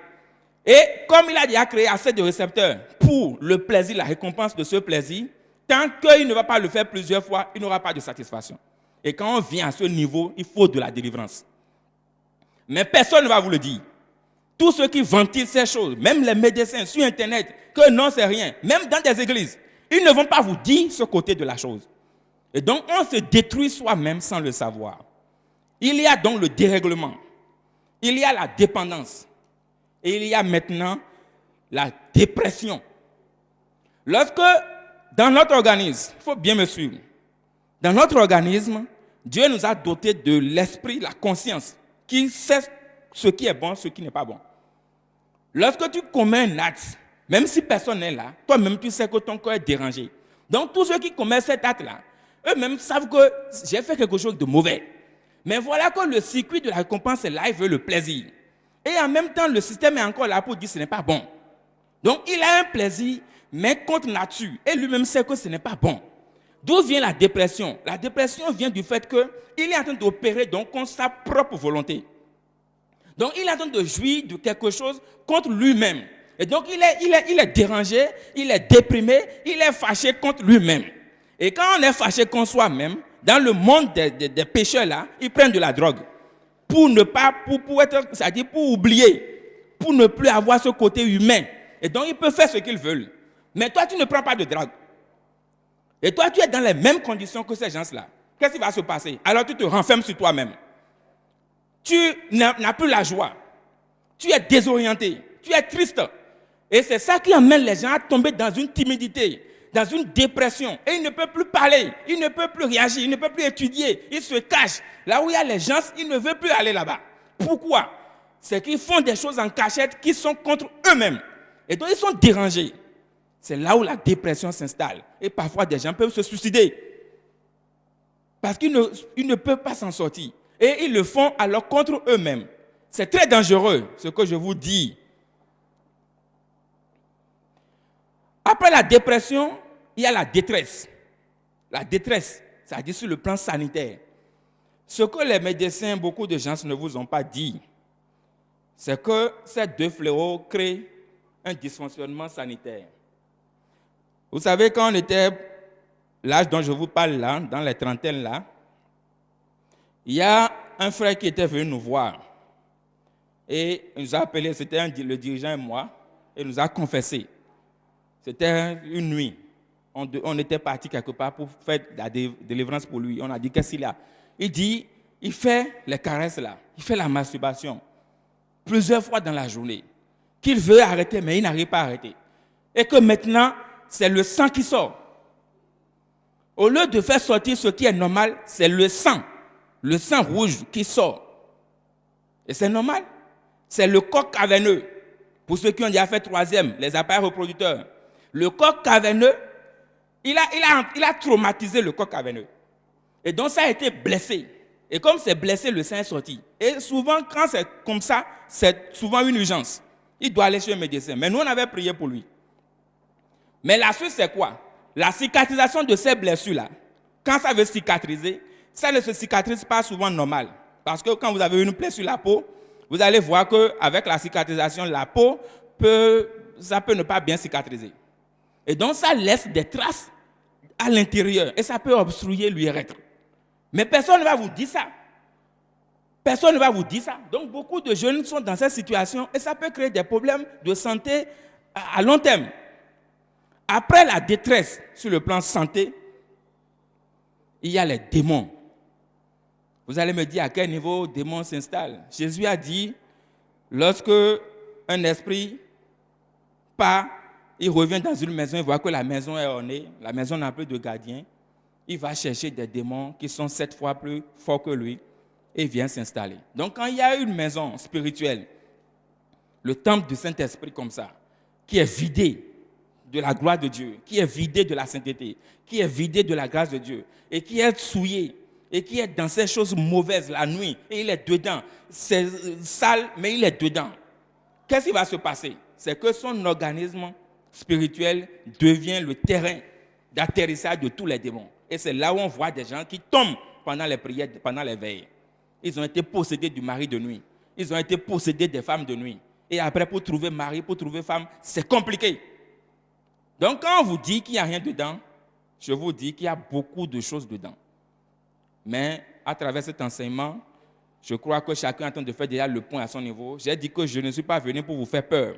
Et comme il a déjà créé assez de récepteurs pour le plaisir, la récompense de ce plaisir, tant qu'il ne va pas le faire plusieurs fois, il n'aura pas de satisfaction. Et quand on vient à ce niveau, il faut de la délivrance. Mais personne ne va vous le dire. Tous ceux qui ventilent ces choses, même les médecins sur Internet, que non, c'est rien, même dans des églises, ils ne vont pas vous dire ce côté de la chose. Et donc, on se détruit soi-même sans le savoir. Il y a donc le dérèglement. Il y a la dépendance. Et il y a maintenant la dépression. Lorsque, dans notre organisme, il faut bien me suivre, dans notre organisme, Dieu nous a dotés de l'esprit, la conscience, qui sait ce qui est bon, ce qui n'est pas bon. Lorsque tu commets un acte, même si personne n'est là, toi-même tu sais que ton corps est dérangé. Donc tous ceux qui commettent cet acte-là, eux-mêmes savent que j'ai fait quelque chose de mauvais. Mais voilà que le circuit de la récompense est là, il veut le plaisir. Et en même temps, le système est encore là pour dire que ce n'est pas bon. Donc il a un plaisir, mais contre nature. Et lui-même sait que ce n'est pas bon. D'où vient la dépression? La dépression vient du fait qu'il est en train d'opérer donc contre sa propre volonté. Donc il est en train de jouir de quelque chose contre lui-même. Et donc il est dérangé, il est déprimé, il est fâché contre lui-même. Et quand on est fâché contre soi-même, dans le monde des pécheurs là, ils prennent de la drogue. Pour ne pas, pour être, c'est-à-dire pour oublier, pour ne plus avoir ce côté humain. Et donc ils peuvent faire ce qu'ils veulent. Mais toi tu ne prends pas de drogue. Et toi tu es dans les mêmes conditions que ces gens-là. Qu'est-ce qui va se passer? Alors tu te renfermes sur toi-même. Tu n'as plus la joie. Tu es désorienté. Tu es triste. Et c'est ça qui amène les gens à tomber dans une timidité, dans une dépression. Et ils ne peuvent plus parler, ils ne peuvent plus réagir, ils ne peuvent plus étudier. Ils se cachent. Là où il y a les gens, ils ne veulent plus aller là-bas. Pourquoi? C'est qu'ils font des choses en cachette qui sont contre eux-mêmes. Et donc ils sont dérangés. C'est là où la dépression s'installe. Et parfois des gens peuvent se suicider. Parce qu'ils ne peuvent pas s'en sortir. Et ils le font alors contre eux-mêmes. C'est très dangereux, ce que je vous dis. Après la dépression, il y a la détresse. La détresse, c'est-à-dire sur le plan sanitaire. Ce que les médecins, beaucoup de gens ne vous ont pas dit, c'est que ces deux fléaux créent un dysfonctionnement sanitaire. Vous savez, quand on était, l'âge dont je vous parle là, dans les trentaines là, il y a un frère qui était venu nous voir. Et il nous a appelé, c'était le dirigeant et moi, et il nous a confessé. C'était une nuit. On était parti quelque part pour faire la délivrance pour lui. On a dit, qu'est-ce qu'il a? Il dit, il fait les caresses là, il fait la masturbation plusieurs fois dans la journée. Qu'il veut arrêter, mais il n'arrive pas à arrêter. Et que maintenant, c'est le sang qui sort. Au lieu de faire sortir ce qui est normal, c'est le sang rouge qui sort. Et c'est normal. C'est le coq caverneux. Pour ceux qui ont déjà fait troisième, les appareils reproducteurs. Le coq caverneux, il a traumatisé le coq caverneux. Et donc ça a été blessé. Et comme c'est blessé, le sang est sorti. Et souvent, quand c'est comme ça, c'est souvent une urgence. Il doit aller chez un médecin. Mais nous, on avait prié pour lui. Mais la suite, c'est quoi? La cicatrisation de ces blessures-là, quand ça veut cicatriser, ça ne se cicatrise pas souvent normal. Parce que quand vous avez une plaie sur la peau, vous allez voir qu'avec la cicatrisation, la peau peut ne pas bien cicatriser. Et donc, ça laisse des traces à l'intérieur et ça peut obstruer l'urètre. Mais personne ne va vous dire ça. Personne ne va vous dire ça. Donc, beaucoup de jeunes sont dans cette situation et ça peut créer des problèmes de santé à long terme. Après la détresse sur le plan santé, il y a les démons. Vous allez me dire à quel niveau les démons s'installent. Jésus a dit, lorsque un esprit part, il revient dans une maison, il voit que la maison est ornée, la maison n'a plus de gardien, il va chercher des démons qui sont 7 fois plus forts que lui et vient s'installer. Donc quand il y a une maison spirituelle, le temple du Saint-Esprit comme ça, qui est vidé de la gloire de Dieu, qui est vidé de la sainteté, qui est vidé de la grâce de Dieu, et qui est souillé, et qui est dans ces choses mauvaises la nuit, et il est dedans. C'est sale, mais il est dedans. Qu'est-ce qui va se passer? C'est que son organisme spirituel devient le terrain d'atterrissage de tous les démons. Et c'est là où on voit des gens qui tombent pendant les prières, pendant les veilles. Ils ont été possédés du mari de nuit. Ils ont été possédés des femmes de nuit. Et après, pour trouver mari, pour trouver femme, c'est compliqué. Donc, quand on vous dit qu'il n'y a rien dedans, je vous dis qu'il y a beaucoup de choses dedans. Mais à travers cet enseignement, je crois que chacun est en train de faire déjà le point à son niveau. J'ai dit que je ne suis pas venu pour vous faire peur.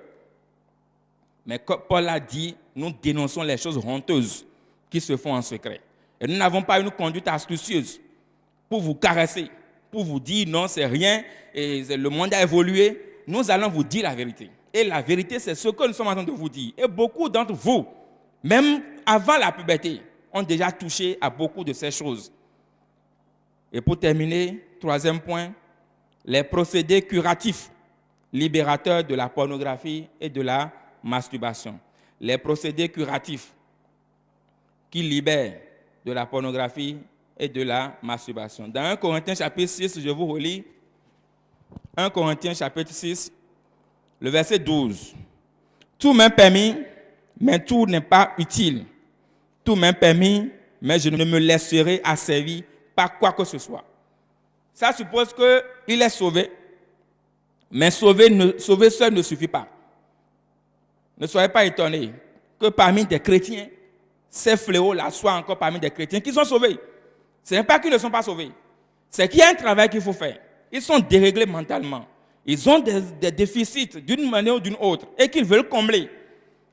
Mais comme Paul a dit, nous dénonçons les choses honteuses qui se font en secret. Et nous n'avons pas une conduite astucieuse pour vous caresser, pour vous dire non, c'est rien, et le monde a évolué. Nous allons vous dire la vérité. Et la vérité, c'est ce que nous sommes en train de vous dire. Et beaucoup d'entre vous, même avant la puberté, ont déjà touché à beaucoup de ces choses. Et pour terminer, troisième point, les procédés curatifs, libérateurs de la pornographie et de la masturbation. Les procédés curatifs qui libèrent de la pornographie et de la masturbation. Dans 1 Corinthiens chapitre 6, je vous relis 1 Corinthiens chapitre 6, le verset 12. Tout m'est permis, mais tout n'est pas utile. Tout m'est permis, mais je ne me laisserai asservir par quoi que ce soit. Ça suppose qu'il est sauvé, mais sauver seul ne suffit pas. Ne soyez pas étonnés que parmi des chrétiens, ces fléaux-là soient encore parmi des chrétiens qui sont sauvés. Ce n'est pas qu'ils ne sont pas sauvés, c'est qu'il y a un travail qu'il faut faire. Ils sont déréglés mentalement. Ils ont des déficits d'une manière ou d'une autre et qu'ils veulent combler.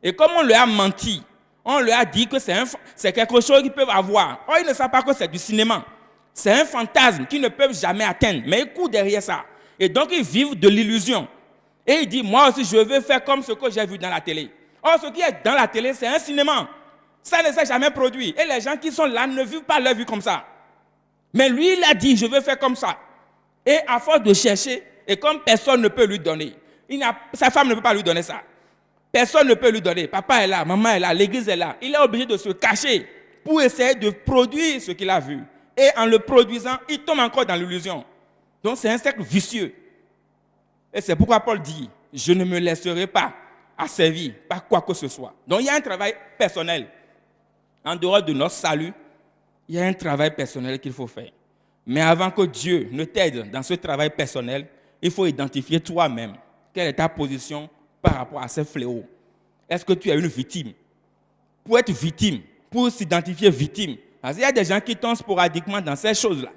Et comme on leur a menti, on leur a dit que c'est quelque chose qu'ils peuvent avoir. Or, ils ne savent pas que c'est du cinéma. C'est un fantasme qu'ils ne peuvent jamais atteindre. Mais ils courent derrière ça. Et donc, ils vivent de l'illusion. Et ils disent, moi aussi, je veux faire comme ce que j'ai vu dans la télé. Or, ce qui est dans la télé, c'est un cinéma. Ça ne s'est jamais produit. Et les gens qui sont là ne vivent pas leur vie comme ça. Mais lui, il a dit, je veux faire comme ça. Et à force de chercher, et comme personne ne peut lui donner, sa femme ne peut pas lui donner ça. Personne ne peut lui donner. Papa est là, maman est là, l'église est là. Il est obligé de se cacher pour essayer de produire ce qu'il a vu. Et en le produisant, il tombe encore dans l'illusion. Donc c'est un cercle vicieux. Et c'est pourquoi Paul dit, je ne me laisserai pas asservir par quoi que ce soit. Donc il y a un travail personnel. En dehors de notre salut, il y a un travail personnel qu'il faut faire. Mais avant que Dieu ne t'aide dans ce travail personnel, il faut identifier toi-même quelle est ta position par rapport à ces fléaux. Est-ce que tu es une victime? Pour être victime, pour s'identifier victime, parce qu'il y a des gens qui tombent sporadiquement dans ces choses-là,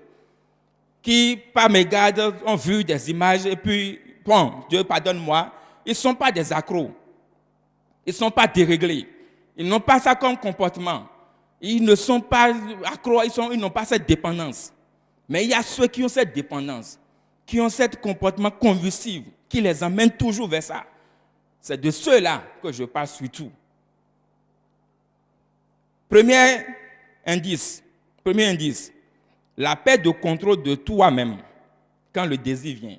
qui, par mégarde, ont vu des images et puis, bon, Dieu pardonne-moi, ils ne sont pas des accros. Ils ne sont pas déréglés. Ils n'ont pas ça comme comportement. Ils ne sont pas accros, ils n'ont pas cette dépendance. Mais il y a ceux qui ont cette dépendance, qui ont ce comportement convulsif, qui les emmène toujours vers ça. C'est de ceux-là que je parle surtout. Premier indice, la perte de contrôle de toi-même quand le désir vient.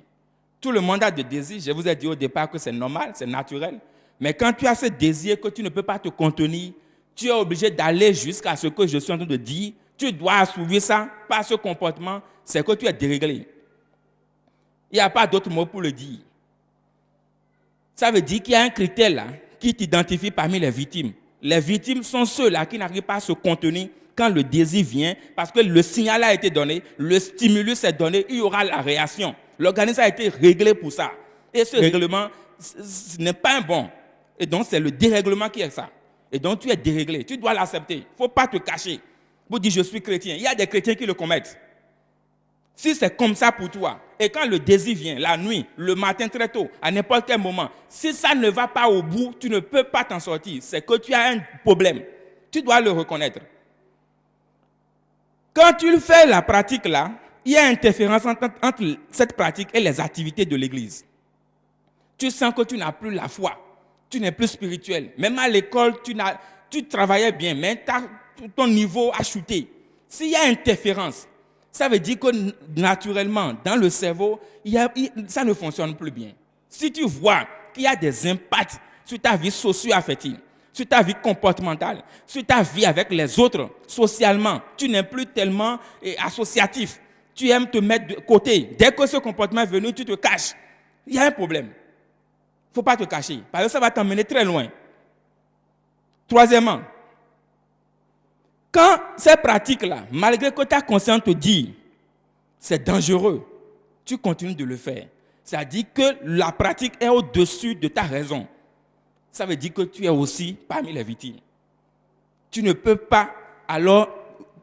Tout le monde a de désir, je vous ai dit au départ que c'est normal, c'est naturel. Mais quand tu as ce désir que tu ne peux pas te contenir, tu es obligé d'aller jusqu'à ce que je suis en train de dire. Tu dois assouvir ça par ce comportement, c'est que tu es déréglé. Il n'y a pas d'autre mot pour le dire. Ça veut dire qu'il y a un critère là qui t'identifie parmi les victimes. Les victimes sont ceux-là qui n'arrivent pas à se contenir quand le désir vient, parce que le signal a été donné, le stimulus est donné, il y aura la réaction. L'organisme a été réglé pour ça. Et ce règlement, ce n'est pas un bon. Et donc, c'est le dérèglement qui est ça. Et donc, tu es déréglé. Tu dois l'accepter. Il ne faut pas te cacher pour dire je suis chrétien. Il y a des chrétiens qui le commettent. Si c'est comme ça pour toi, et quand le désir vient, la nuit, le matin très tôt, à n'importe quel moment, si ça ne va pas au bout, tu ne peux pas t'en sortir. C'est que tu as un problème. Tu dois le reconnaître. Quand tu fais la pratique là, il y a interférence entre cette pratique et les activités de l'église. Tu sens que tu n'as plus la foi. Tu n'es plus spirituel. Même à l'école, tu travaillais bien, mais ton niveau a chuté. S'il y a interférence, ça veut dire que naturellement, dans le cerveau, ça ne fonctionne plus bien. Si tu vois qu'il y a des impacts sur ta vie socio-affective, sur ta vie comportementale, sur ta vie avec les autres, socialement, tu n'es plus tellement associatif. Tu aimes te mettre de côté. Dès que ce comportement est venu, tu te caches. Il y a un problème. Il ne faut pas te cacher, parce que ça va t'emmener très loin. Troisièmement, quand ces pratiques-là, malgré que ta conscience te dit c'est dangereux, tu continues de le faire. C'est-à-dire que la pratique est au-dessus de ta raison. Ça veut dire que tu es aussi parmi les victimes. Tu ne peux pas alors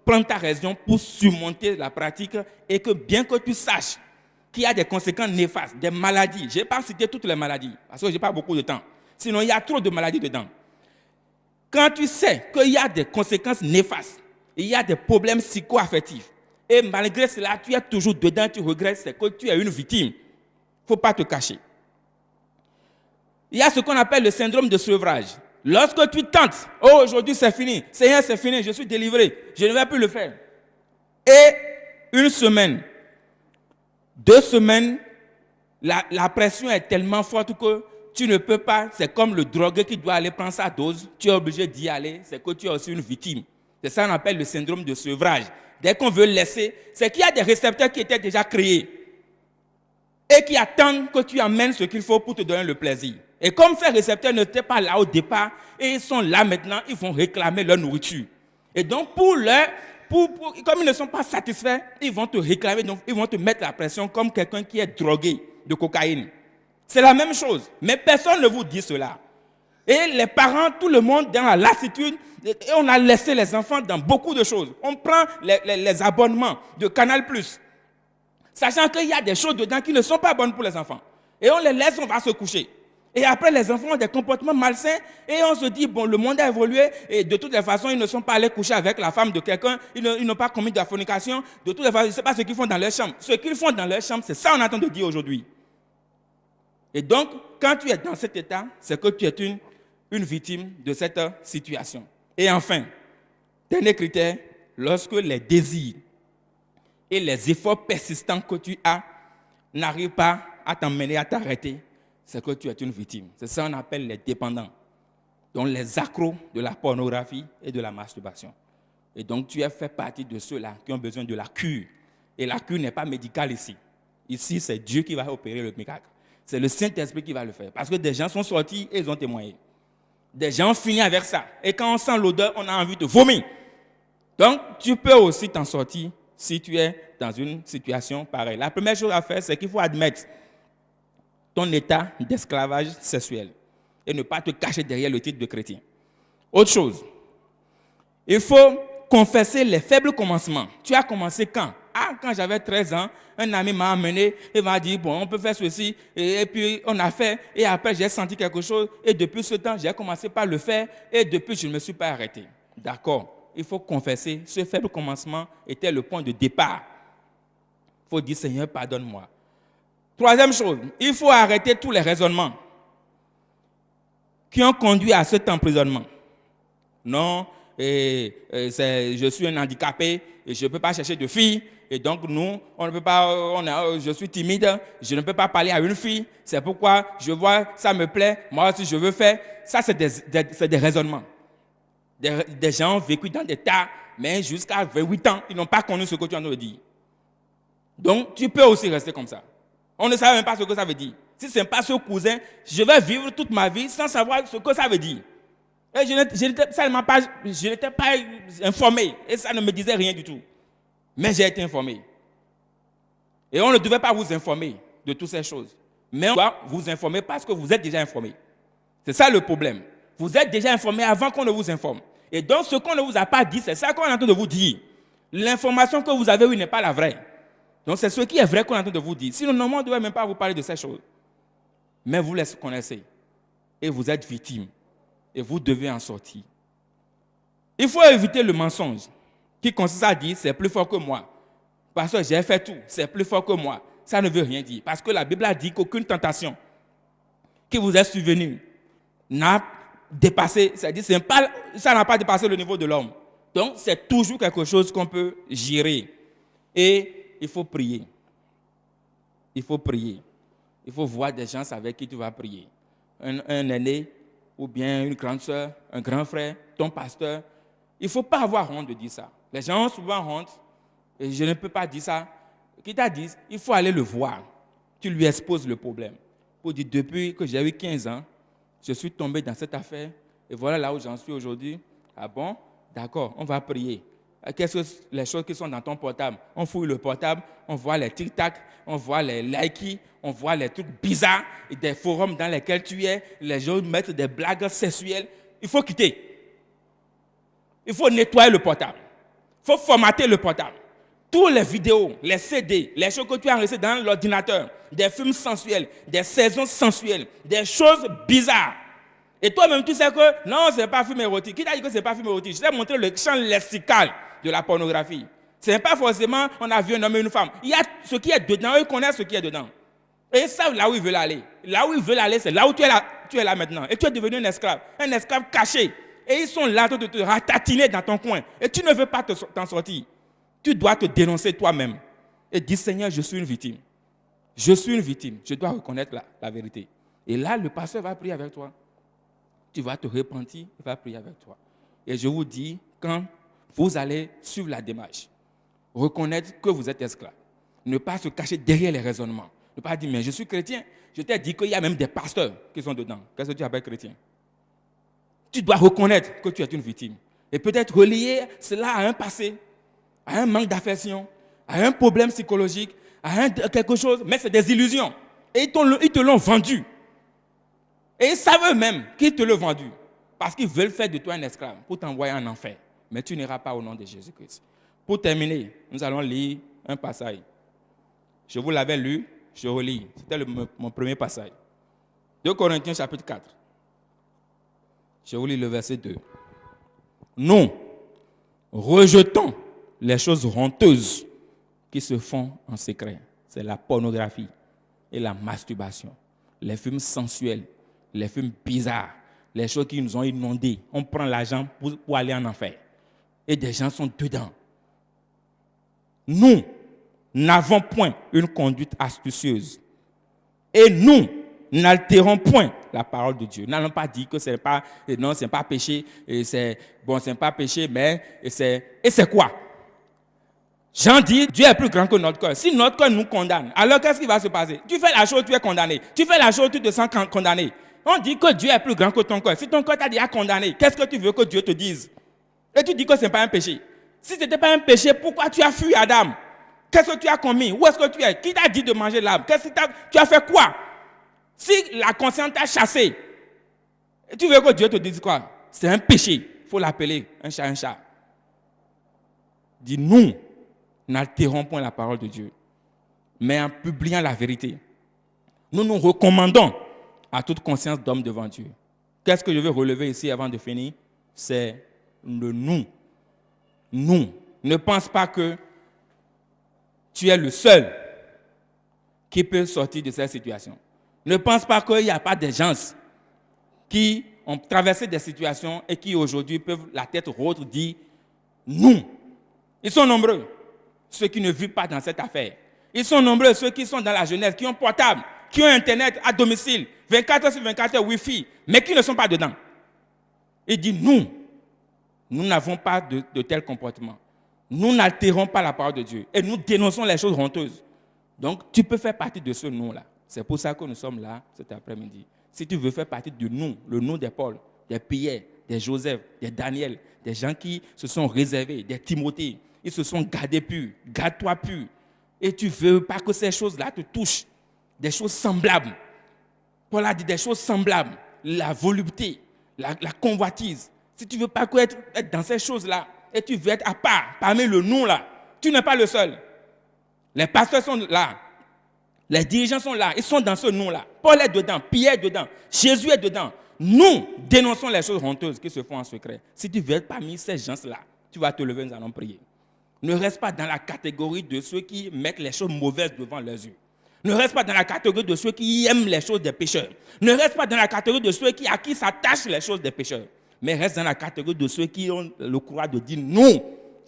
prendre ta raison pour surmonter la pratique et que bien que tu saches qu'il y a des conséquences néfastes, des maladies, je n'ai pas cité toutes les maladies parce que je n'ai pas beaucoup de temps. Sinon, il y a trop de maladies dedans. Quand tu sais qu'il y a des conséquences néfastes, il y a des problèmes psycho-affectifs, et malgré cela, tu es toujours dedans, tu regrettes, c'est que tu es une victime. Il ne faut pas te cacher. Il y a ce qu'on appelle le syndrome de sevrage. Lorsque tu tentes, oh aujourd'hui c'est fini, Seigneur c'est fini, je suis délivré, je ne vais plus le faire. Et une semaine, 2 semaines, la pression est tellement forte que tu ne peux pas, c'est comme le drogué qui doit aller prendre sa dose, tu es obligé d'y aller, c'est que tu es aussi une victime. C'est ça qu'on appelle le syndrome de sevrage. Dès qu'on veut laisser, c'est qu'il y a des récepteurs qui étaient déjà créés et qui attendent que tu amènes ce qu'il faut pour te donner le plaisir. Et comme ces récepteurs n'étaient pas là au départ et ils sont là maintenant, ils vont réclamer leur nourriture. Et donc comme ils ne sont pas satisfaits, ils vont te réclamer, donc ils vont te mettre la pression comme quelqu'un qui est drogué de cocaïne. C'est la même chose, mais personne ne vous dit cela. Et les parents, tout le monde dans la lassitude, et on a laissé les enfants dans beaucoup de choses. On prend les abonnements de Canal+, sachant qu'il y a des choses dedans qui ne sont pas bonnes pour les enfants. Et on les laisse, on va se coucher. Et après, les enfants ont des comportements malsains et on se dit, bon, le monde a évolué et de toutes les façons, ils ne sont pas allés coucher avec la femme de quelqu'un, ils n'ont pas commis de la fornication, de toutes les façons, je ne sais pas ce qu'ils font dans leur chambre. Ce qu'ils font dans leur chambre, c'est ça qu'on attend de dire aujourd'hui. Et donc, quand tu es dans cet état, c'est que tu es une victime de cette situation. Et enfin, dernier critère, lorsque les désirs et les efforts persistants que tu as n'arrivent pas à t'emmener à t'arrêter, c'est que tu es une victime. C'est ça qu'on appelle les dépendants. Donc les accros de la pornographie et de la masturbation. Et donc tu as fait partie de ceux-là qui ont besoin de la cure. Et la cure n'est pas médicale ici. Ici, c'est Dieu qui va opérer le miracle. C'est le Saint-Esprit qui va le faire. Parce que des gens sont sortis et ils ont témoigné. Des gens ont fini avec ça. Et quand on sent l'odeur, on a envie de vomir. Donc tu peux aussi t'en sortir si tu es dans une situation pareille. La première chose à faire, c'est qu'il faut admettre ton état d'esclavage sexuel et ne pas te cacher derrière le titre de chrétien. Autre chose, il faut confesser les faibles commencements. Tu as commencé quand? Quand j'avais 13 ans, un ami m'a amené et m'a dit, bon, on peut faire ceci, et puis on a fait, et après j'ai senti quelque chose, et depuis ce temps, j'ai commencé par le faire, et depuis, je ne me suis pas arrêté. D'accord, il faut confesser, ce faible commencement était le point de départ. Il faut dire, Seigneur, pardonne-moi. Troisième chose, il faut arrêter tous les raisonnements qui ont conduit à cet emprisonnement. Non, je suis un handicapé et je ne peux pas chercher de filles. Et donc nous, on ne peut pas, je suis timide, je ne peux pas parler à une fille. C'est pourquoi je vois, ça me plaît, moi aussi je veux faire. Ça, c'est des raisonnements. Des gens ont vécu dans des tas, mais jusqu'à 28 ans, ils n'ont pas connu ce que tu as de dire. Donc tu peux aussi rester comme ça. On ne savait même pas ce que ça veut dire. Si ce n'est pas ce cousin, je vais vivre toute ma vie sans savoir ce que ça veut dire. Et je n'étais pas informé. Et ça ne me disait rien du tout. Mais j'ai été informé. Et on ne devait pas vous informer de toutes ces choses. Mais on doit vous informer parce que vous êtes déjà informé. C'est ça le problème. Vous êtes déjà informé avant qu'on ne vous informe. Et donc ce qu'on ne vous a pas dit, c'est ça qu'on est en train de vous dire. L'information que vous avez eue n'est pas la vraie. Donc c'est ce qui est vrai qu'on est en train de vous dire. Sinon, normalement, on ne devrait même pas vous parler de ces choses. Mais vous les connaissez. Et vous êtes victime. Et vous devez en sortir. Il faut éviter le mensonge qui consiste à dire c'est plus fort que moi. Parce que j'ai fait tout, c'est plus fort que moi. Ça ne veut rien dire. Parce que la Bible a dit qu'aucune tentation qui vous est survenue n'a dépassé, c'est-à-dire ça n'a pas dépassé le niveau de l'homme. Donc c'est toujours quelque chose qu'on peut gérer. Et il faut prier. Il faut prier. Il faut voir des gens avec qui tu vas prier. Un aîné, ou bien une grande soeur, un grand frère, ton pasteur. Il ne faut pas avoir honte de dire ça. Les gens ont souvent honte, et je ne peux pas dire ça. Qui t'a dit, il faut aller le voir. Tu lui exposes le problème. Pour dire, depuis que j'ai eu 15 ans, je suis tombé dans cette affaire, Et voilà là où j'en suis aujourd'hui. Ah bon? D'accord, on va prier. Qu'est-ce que les choses qui sont dans ton portable? On fouille le portable, on voit les tic-tac, on voit les likes, on voit les trucs bizarres, des forums dans lesquels tu es, les gens mettent des blagues sexuelles. Il faut quitter. Il faut nettoyer le portable. Il faut formater le portable. Toutes les vidéos, les CD, les choses que tu as enregistrées dans l'ordinateur, des films sensuels, des saisons sensuelles, des choses bizarres. Et toi-même, tu sais que non, ce n'est pas un film érotique. Qui t'a dit que ce n'est pas un film érotique? Je t'ai montré le champ lexical de la pornographie. Ce n'est pas forcément on a vu un homme et une femme. Il y a ce qui est dedans, ils connaissent ce qui est dedans. Et ils savent là où ils veulent aller. Là où ils veulent aller, c'est là où tu es là maintenant. Et tu es devenu un esclave caché. Et ils sont là de te ratatiner dans ton coin. Et tu ne veux pas t'en sortir. Tu dois te dénoncer toi-même. Et dire, Seigneur, je suis une victime. Je suis une victime. Je dois reconnaître la vérité. Et là, le pasteur va prier avec toi. Tu vas te repentir, il va prier avec toi. Et je vous dis, quand vous allez suivre la démarche, reconnaître que vous êtes esclave, ne pas se cacher derrière les raisonnements, ne pas dire, mais je suis chrétien. Je t'ai dit qu'il y a même des pasteurs qui sont dedans. Qu'est-ce que tu appelles chrétien? Tu dois reconnaître que tu es une victime. Et peut-être relier cela à un passé, à un manque d'affection, à un problème psychologique, à quelque chose, mais c'est des illusions. Et ils te l'ont vendu. Et ils savent eux-mêmes qu'ils te l'ont vendu. Parce qu'ils veulent faire de toi un esclave pour t'envoyer en enfer. Mais tu n'iras pas au nom de Jésus-Christ. Pour terminer, nous allons lire un passage. Je vous l'avais lu, je relis. C'était mon premier passage. 2 Corinthiens chapitre 4. Je vous lis le verset 2. Nous rejetons les choses honteuses qui se font en secret. C'est la pornographie et la masturbation. Les films sensuels, les films bizarres, les choses qui nous ont inondés. On prend l'argent pour aller en enfer. Et des gens sont dedans. Nous n'avons point une conduite astucieuse. Et nous n'altérons point la parole de Dieu. Nous n'allons pas dire que c'est pas péché, et c'est pas péché, mais c'est quoi? Jean dit, Dieu est plus grand que notre cœur. Si notre cœur nous condamne, alors qu'est-ce qui va se passer? Tu fais la chose, tu es condamné. Tu fais la chose, tu te sens condamné. On dit que Dieu est plus grand que ton cœur. Si ton cœur t'a déjà condamné, qu'est-ce que tu veux que Dieu te dise? Et tu dis que ce n'est pas un péché. Si ce n'était pas un péché, pourquoi tu as fui Adam? Qu'est-ce que tu as commis? Où est-ce que tu es? Qui t'a dit de manger l'arbre? Tu as fait quoi? Si la conscience t'a chassé, tu veux que Dieu te dise quoi? C'est un péché. Il faut l'appeler un chat, un chat. Dis, nous n'altérons point la parole de Dieu, mais en publiant la vérité. Nous nous recommandons à toute conscience d'homme devant Dieu. Qu'est-ce que je veux relever ici avant de finir? C'est le nous. Nous. Ne pense pas que tu es le seul qui peut sortir de cette situation. Ne pense pas qu'il n'y a pas des gens qui ont traversé des situations et qui aujourd'hui peuvent la tête haute dire nous. Ils sont nombreux, ceux qui ne vivent pas dans cette affaire. Ils sont nombreux, ceux qui sont dans la jeunesse, qui ont portable, qui ont Internet à domicile, 24 heures sur 24 heures Wi-Fi, mais qui ne sont pas dedans. Il dit nous n'avons pas de tel comportement. Nous n'altérons pas la parole de Dieu et nous dénonçons les choses honteuses. Donc, tu peux faire partie de ce nous-là. C'est pour ça que nous sommes là cet après-midi. Si tu veux faire partie de nous, le nous des Paul, des Pierre, des Joseph, des Daniel, des gens qui se sont réservés, des Timothée, ils se sont gardés purs, garde-toi pur. Et tu ne veux pas que ces choses-là te touchent, des choses semblables. Paul a dit des choses semblables, la volupté, la convoitise. Si tu ne veux pas être dans ces choses-là, et tu veux être à part, parmi le nous là, tu n'es pas le seul. Les pasteurs sont là. Les dirigeants sont là. Ils sont dans ce nous-là. Paul est dedans. Pierre est dedans. Jésus est dedans. Nous dénonçons les choses honteuses qui se font en secret. Si tu veux être parmi ces gens-là, tu vas te lever, nous allons prier. Ne reste pas dans la catégorie de ceux qui mettent les choses mauvaises devant leurs yeux. Ne reste pas dans la catégorie de ceux qui aiment les choses des pécheurs. Ne reste pas dans la catégorie de ceux à qui s'attachent les choses des pécheurs. Mais reste dans la catégorie de ceux qui ont le courage de dire nous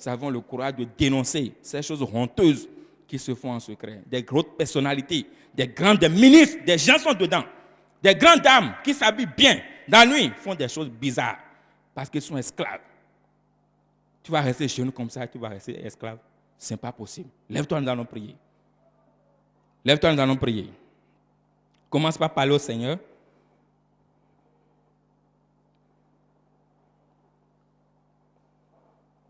avons le courage de dénoncer ces choses honteuses qui se font en secret. Des grosses personnalités, des ministres, des gens sont dedans. Des grandes dames qui s'habillent bien, dans la nuit, font des choses bizarres parce qu'ils sont esclaves. Tu vas rester chez nous comme ça, tu vas rester esclave. Ce n'est pas possible. Lève-toi, nous allons prier. Lève-toi, nous allons prier. Commence par parler au Seigneur.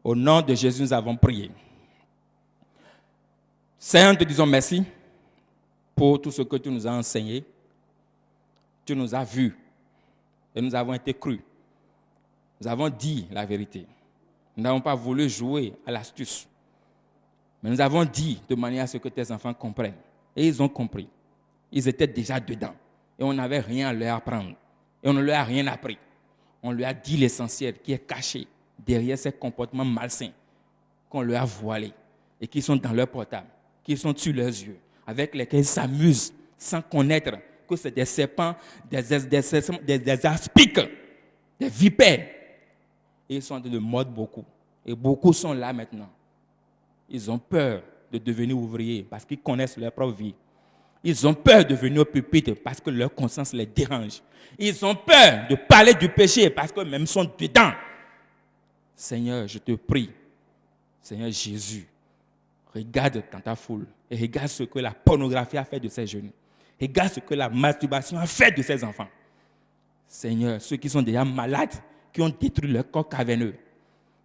Au nom de Jésus, nous avons prié. Seigneur, nous te disons merci pour tout ce que tu nous as enseigné. Tu nous as vus et nous avons été crus. Nous avons dit la vérité. Nous n'avons pas voulu jouer à l'astuce. Mais nous avons dit de manière à ce que tes enfants comprennent. Et ils ont compris. Ils étaient déjà dedans. Et on n'avait rien à leur apprendre. Et on ne leur a rien appris. On leur a dit l'essentiel qui est caché derrière ces comportements malsains qu'on leur a voilés et qui sont dans leur portable, qui sont sur leurs yeux, avec lesquels ils s'amusent sans connaître que c'est des serpents, des aspics, des vipères. Et ils sont en train de mordre beaucoup. Et beaucoup sont là maintenant. Ils ont peur de devenir ouvriers parce qu'ils connaissent leur propre vie. Ils ont peur de venir au pupitre parce que leur conscience les dérange. Ils ont peur de parler du péché parce qu'eux-mêmes sont dedans. Seigneur, je te prie, Seigneur Jésus, regarde dans ta foule et regarde ce que la pornographie a fait de ces jeunes. Regarde ce que la masturbation a fait de ces enfants. Seigneur, ceux qui sont déjà malades, qui ont détruit leur corps caverneux,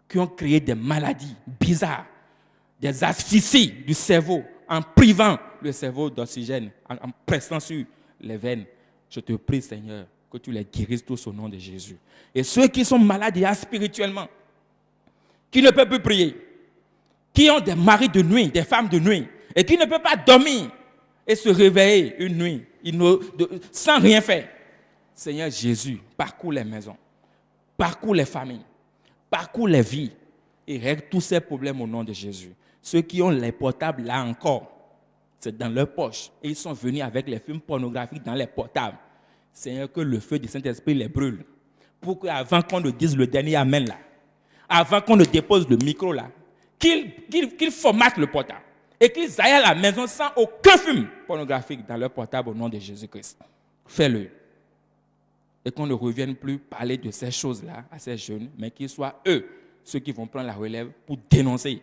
qui ont créé des maladies bizarres, des asphyxies du cerveau, en privant le cerveau d'oxygène, en pressant sur les veines. Je te prie, Seigneur, que tu les guérisses tous au nom de Jésus. Et ceux qui sont malades déjà spirituellement, qui ne peuvent plus prier, qui ont des maris de nuit, des femmes de nuit, et qui ne peuvent pas dormir et se réveiller une nuit sans rien faire. Seigneur Jésus, parcours les maisons, parcours les familles, parcours les vies et règle tous ces problèmes au nom de Jésus. Ceux qui ont les portables là encore, c'est dans leur poche. Et ils sont venus avec les films pornographiques dans les portables. Seigneur, que le feu du Saint-Esprit les brûle. Pour qu'avant qu'on ne dise le dernier Amen là, avant qu'on ne dépose le micro là, qu'ils formatent le portable. Et qu'ils aillent à la maison sans aucun film pornographique dans leur portable au nom de Jésus-Christ. Fais-le. Et qu'on ne revienne plus parler de ces choses-là à ces jeunes, mais qu'ils soient eux, ceux qui vont prendre la relève pour dénoncer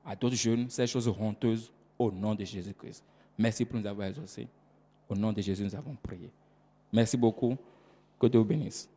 à d'autres jeunes ces choses honteuses au nom de Jésus-Christ. Merci pour nous avoir exaucés. Au nom de Jésus, nous avons prié. Merci beaucoup. Que Dieu vous bénisse.